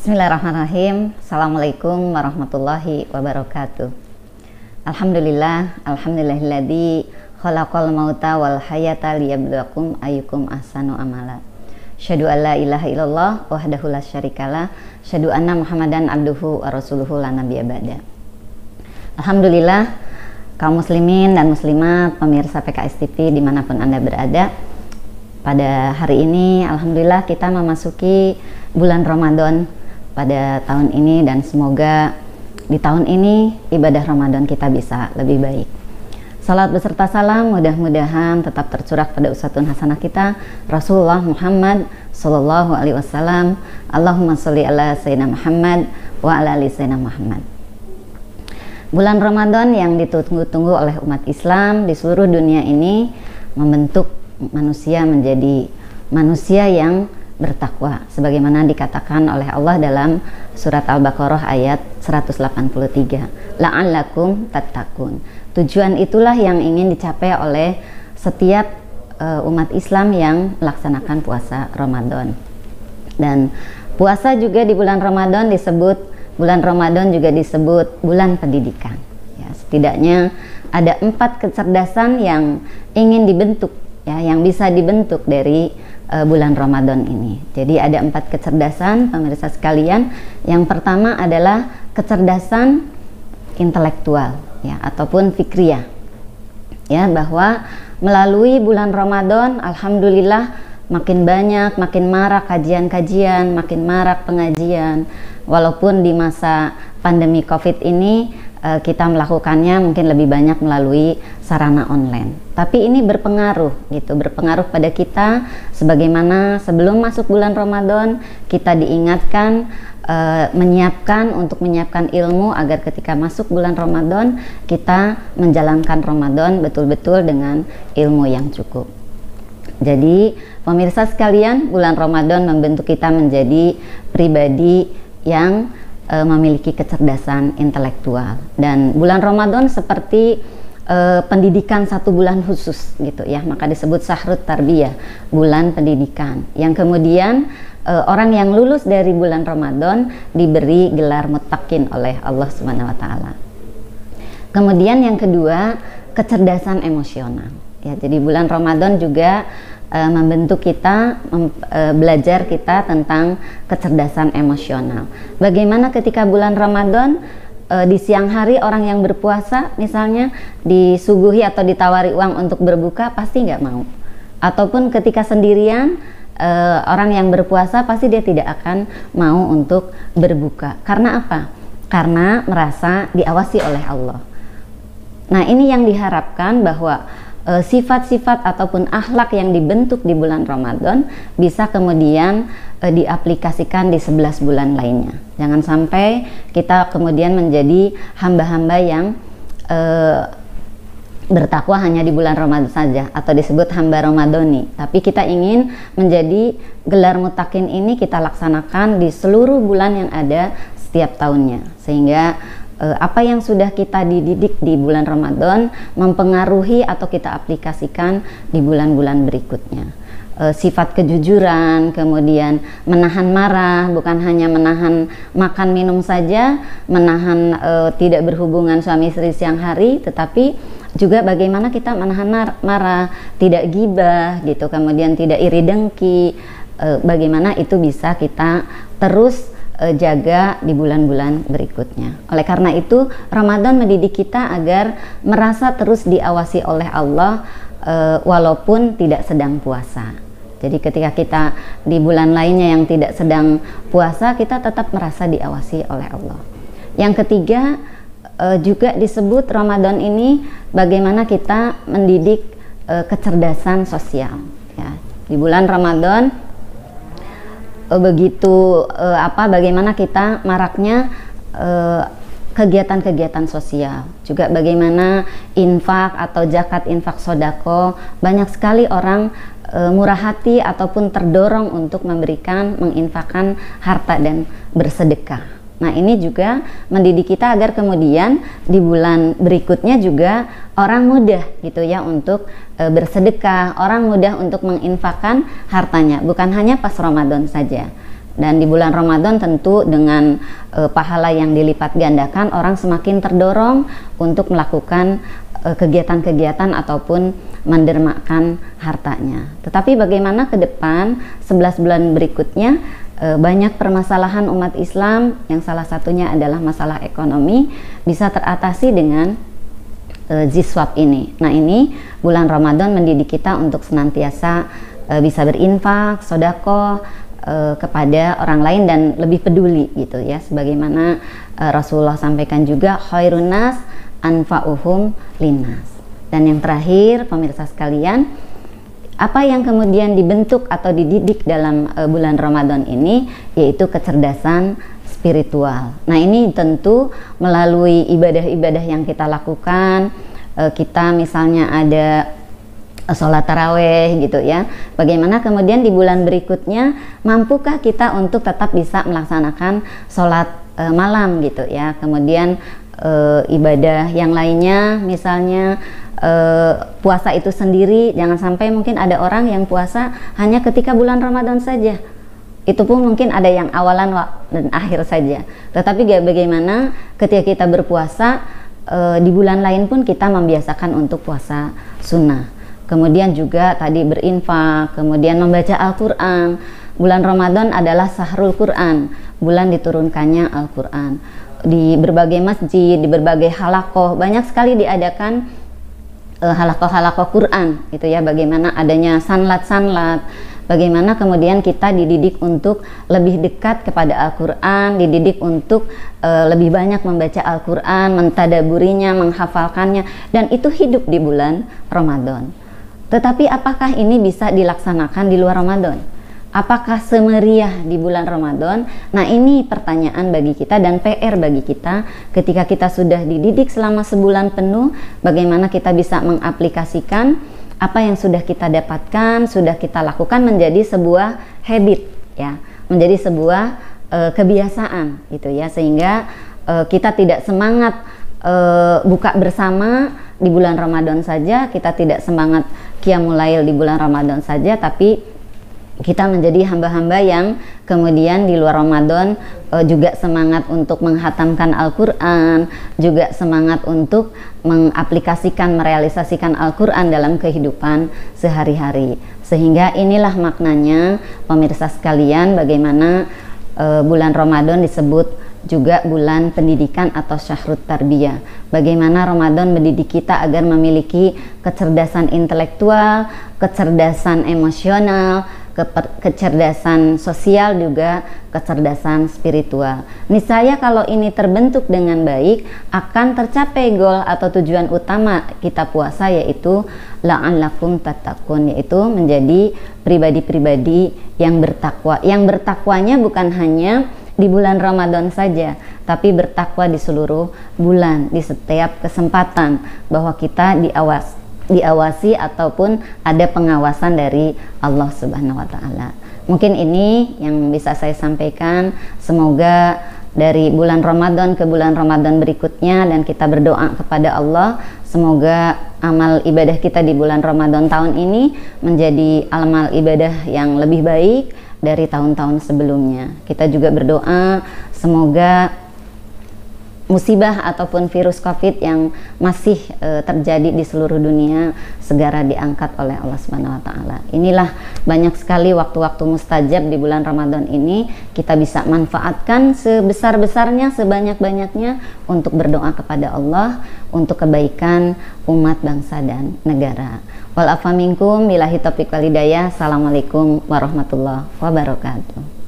Bismillahirrahmanirrahim. Assalamualaikum warahmatullahi wabarakatuh. Alhamdulillahilladzi khalaqal mauta wal hayata liyabluwakum ayyukum ahsanu amala. Asyhadu an la ilaha illallah wahdahu la syarikalah, asyhadu anna Muhammadan abduhu wa rasuluhu la nabiyya ba'da. Alhamdulillah, kaum muslimin dan muslimat, pemirsa PKS TV dimanapun Anda berada. Pada hari ini, alhamdulillah kita memasuki bulan Ramadan pada tahun ini, dan semoga di tahun ini ibadah Ramadan kita bisa lebih baik. Salat beserta salam mudah-mudahan tetap tercurah pada uswatun hasanah kita Rasulullah Muhammad sallallahu alaihi wasallam. Allahumma sholli ala sayyidina Muhammad wa ala ali sayyidina Muhammad. Bulan Ramadan yang ditunggu-tunggu oleh umat Islam di seluruh dunia ini membentuk manusia menjadi manusia yang bertakwa, sebagaimana dikatakan oleh Allah dalam surat Al-Baqarah ayat 183, la'allakum tattaqun. Tujuan itulah yang ingin dicapai oleh setiap umat Islam yang melaksanakan puasa Ramadan. Dan puasa juga di bulan Ramadan disebut, bulan Ramadan juga disebut bulan pendidikan ya. Setidaknya ada 4 kecerdasan yang ingin dibentuk ya, yang bisa dibentuk dari bulan Ramadan ini. Jadi ada 4 kecerdasan pemirsa sekalian. Yang pertama adalah kecerdasan intelektual ya, ataupun fikriyah ya, bahwa melalui bulan Ramadan alhamdulillah makin banyak, makin marak kajian-kajian, makin marak pengajian. Walaupun di masa pandemi Covid ini kita melakukannya mungkin lebih banyak melalui sarana online, tapi ini berpengaruh gitu, berpengaruh pada kita, sebagaimana sebelum masuk bulan Ramadan kita diingatkan menyiapkan ilmu agar ketika masuk bulan Ramadan kita menjalankan Ramadan betul-betul dengan ilmu yang cukup. Jadi pemirsa sekalian, bulan Ramadan membentuk kita menjadi pribadi yang memiliki kecerdasan intelektual, dan bulan Ramadan seperti pendidikan 1 bulan khusus gitu ya, maka disebut syahrut tarbiyah, bulan pendidikan, yang kemudian orang yang lulus dari bulan Ramadan diberi gelar muttaqin oleh Allah Subhanahu wa taala. Kemudian yang kedua, kecerdasan emosional ya. Jadi bulan Ramadan juga membentuk kita, belajar kita tentang kecerdasan emosional. Bagaimana ketika bulan Ramadan di siang hari orang yang berpuasa misalnya disuguhi atau ditawari uang untuk berbuka, pasti nggak mau. Ataupun ketika sendirian orang yang berpuasa pasti dia tidak akan mau untuk berbuka. Karena apa? Karena merasa diawasi oleh Allah. Nah, ini yang diharapkan, bahwa sifat-sifat ataupun akhlak yang dibentuk di bulan Ramadan bisa kemudian diaplikasikan di 11 bulan lainnya. Jangan sampai kita kemudian menjadi hamba-hamba yang bertakwa hanya di bulan Ramadan saja, atau disebut hamba Ramadhani, tapi kita ingin menjadi gelar muttaqin ini kita laksanakan di seluruh bulan yang ada setiap tahunnya, sehingga apa yang sudah kita dididik di bulan Ramadan mempengaruhi atau kita aplikasikan di bulan-bulan berikutnya. Sifat kejujuran, kemudian menahan marah, bukan hanya menahan makan minum saja, menahan tidak berhubungan suami istri siang hari, tetapi juga bagaimana kita menahan marah, tidak ghibah gitu, kemudian tidak iri dengki, bagaimana itu bisa kita terus jaga di bulan-bulan berikutnya. Oleh karena itu, Ramadan mendidik kita agar merasa terus diawasi oleh Allah walaupun tidak sedang puasa. Jadi ketika kita di bulan lainnya yang tidak sedang puasa, kita tetap merasa diawasi oleh Allah. Yang ketiga, juga disebut Ramadan ini bagaimana kita mendidik kecerdasan sosial ya. Di bulan Ramadan bagaimana kita maraknya kegiatan-kegiatan sosial, juga bagaimana infak atau zakat, infak sodako, banyak sekali orang murah hati ataupun terdorong untuk memberikan, menginfakkan harta dan bersedekah. Nah, ini juga mendidik kita agar kemudian di bulan berikutnya juga orang mudah gitu ya untuk bersedekah, orang mudah untuk menginfakkan hartanya, bukan hanya pas Ramadan saja. Dan di bulan Ramadan tentu dengan pahala yang dilipat gandakan, orang semakin terdorong untuk melakukan kegiatan-kegiatan ataupun mendermakan hartanya. Tetapi bagaimana ke depan 11 bulan berikutnya, banyak permasalahan umat Islam yang salah satunya adalah masalah ekonomi bisa teratasi dengan Ziswab ini. Nah, ini bulan Ramadan mendidik kita untuk senantiasa bisa berinfak, sedekah kepada orang lain dan lebih peduli gitu ya, sebagaimana Rasulullah sampaikan juga, khairun nas anfa'uhum linnas. Dan yang terakhir pemirsa sekalian, apa yang kemudian dibentuk atau dididik dalam bulan Ramadan ini yaitu kecerdasan spiritual. Nah, ini tentu melalui ibadah-ibadah yang kita lakukan. Kita misalnya ada sholat taraweh gitu ya, bagaimana kemudian di bulan berikutnya mampukah kita untuk tetap bisa melaksanakan sholat malam gitu ya, kemudian ibadah yang lainnya misalnya puasa itu sendiri. Jangan sampai mungkin ada orang yang puasa hanya ketika bulan Ramadan saja, itu pun mungkin ada yang awalan dan akhir saja, tetapi bagaimana ketika kita berpuasa di bulan lain pun kita membiasakan untuk puasa sunnah. Kemudian juga tadi berinfak, kemudian membaca Al-Quran. Bulan Ramadan adalah Sahrul Quran, bulan diturunkannya Al-Quran. Di berbagai masjid, di berbagai halakoh, banyak sekali diadakan halakoh-halakoh Quran itu ya, bagaimana adanya sanlat-sanlat, bagaimana kemudian kita dididik untuk lebih dekat kepada Al-Quran, dididik untuk lebih banyak membaca Al-Quran, mentadaburinya, menghafalkannya, dan itu hidup di bulan Ramadan. Tetapi apakah ini bisa dilaksanakan di luar Ramadan? Apakah semeriah di bulan Ramadan? Nah, ini pertanyaan bagi kita dan PR bagi kita ketika kita sudah dididik selama sebulan penuh, bagaimana kita bisa mengaplikasikan apa yang sudah kita dapatkan, sudah kita lakukan menjadi sebuah habit ya, menjadi sebuah kebiasaan gitu ya, sehingga kita tidak semangat buka bersama di bulan Ramadan saja, kita tidak semangat Qiyamul Lail di bulan Ramadan saja, tapi kita menjadi hamba-hamba yang kemudian di luar Ramadan juga semangat untuk menghatamkan Al-Quran, juga semangat untuk mengaplikasikan, merealisasikan Al-Quran dalam kehidupan sehari-hari. Sehingga inilah maknanya pemirsa sekalian, bagaimana bulan Ramadan disebut juga bulan pendidikan atau syahrut tarbiyah. Bagaimana Ramadan mendidik kita agar memiliki kecerdasan intelektual, kecerdasan emosional, kecerdasan sosial, juga kecerdasan spiritual. Niscaya kalau ini terbentuk dengan baik, akan tercapai goal atau tujuan utama kita puasa, yaitu la'allakum tattaqun, yaitu menjadi pribadi-pribadi yang bertakwa. Yang bertakwanya bukan hanya di bulan Ramadan saja, tapi bertakwa di seluruh bulan, di setiap kesempatan, bahwa kita diawasi ataupun ada pengawasan dari Allah Subhanahu wa Ta'ala. Mungkin ini yang bisa saya sampaikan. Semoga dari bulan Ramadan ke bulan Ramadan berikutnya, dan kita berdoa kepada Allah, semoga amal ibadah kita di bulan Ramadan tahun ini menjadi amal ibadah yang lebih baik dari tahun-tahun sebelumnya. Kita juga berdoa semoga musibah ataupun virus COVID yang masih terjadi di seluruh dunia segera diangkat oleh Allah Subhanahu wa Ta'ala. Inilah banyak sekali waktu-waktu mustajab di bulan Ramadan ini, kita bisa manfaatkan sebesar-besarnya, sebanyak-banyaknya untuk berdoa kepada Allah untuk kebaikan umat, bangsa, dan negara. Wal afa minkum, billahi taufiq wal hidayah. Assalamualaikum warahmatullahi wabarakatuh.